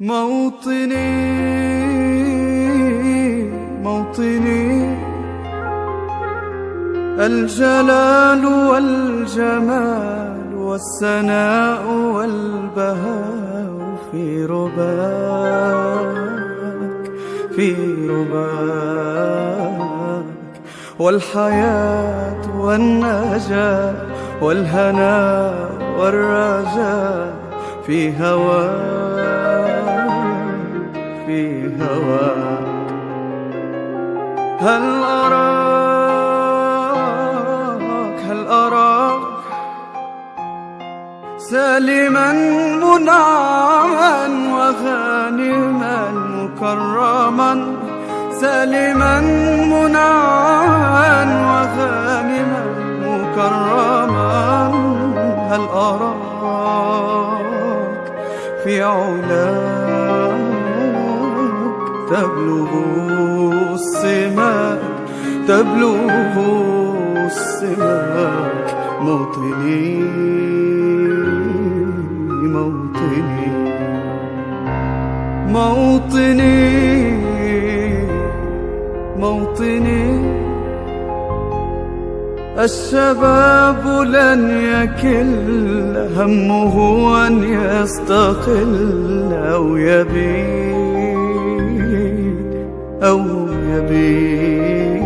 موطني موطني، الجلال والجمال والسناء والبهاء في رباك، في رباك، والحياة والنجاة والهناء والرجاء في هواك، في هواك. هل أراك سالما منعما وغانما مكرما، سالما منعما وغانما مكرما. هل أراك في علاك تبلغ السماك، تبلغ السماك. موطني موطني موطني موطني، الشباب لن يكل همه أن يستقل أو يبيد أو يبيد.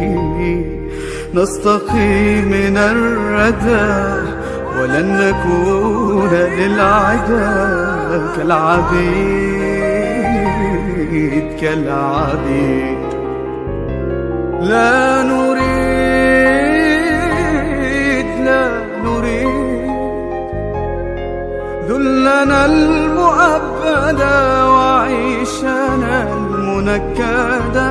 نستقي من الردى ولن نكون للعدا كالعبيد، كالعبيد. لا نريد ذلنا المؤبدا وعيشنا المنكدا،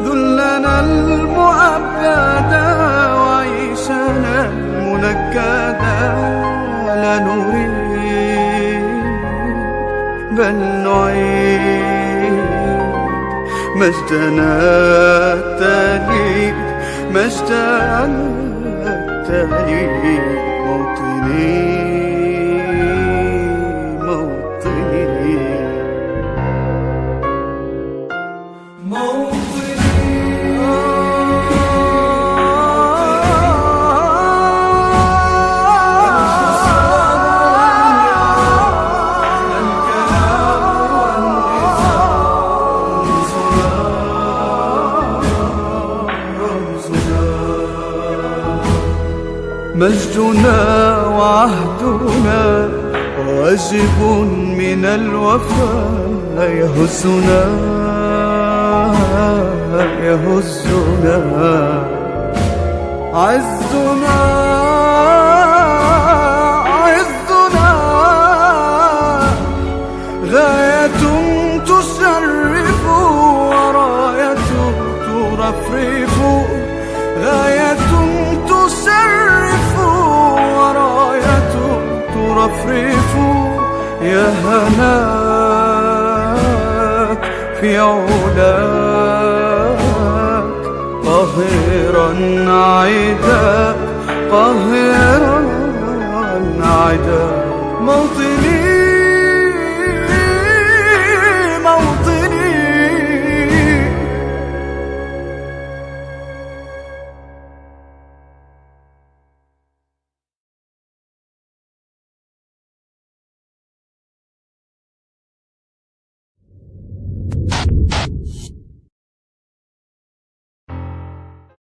ذلنا المؤبدا وعيشنا المنكدا. لا نريد بل نعيد مجدنا التالي، مجدنا التالي. موطني موطني مجدنا وعهدنا واجب من الوفاء، يهزنا يهزنا عزنا عزنا. غاية تشرف وراية ترفرف، غاية تشرف وراية ترفرف. يا هناك في علاك قاهرا عدا، قاهرا عدا. موطني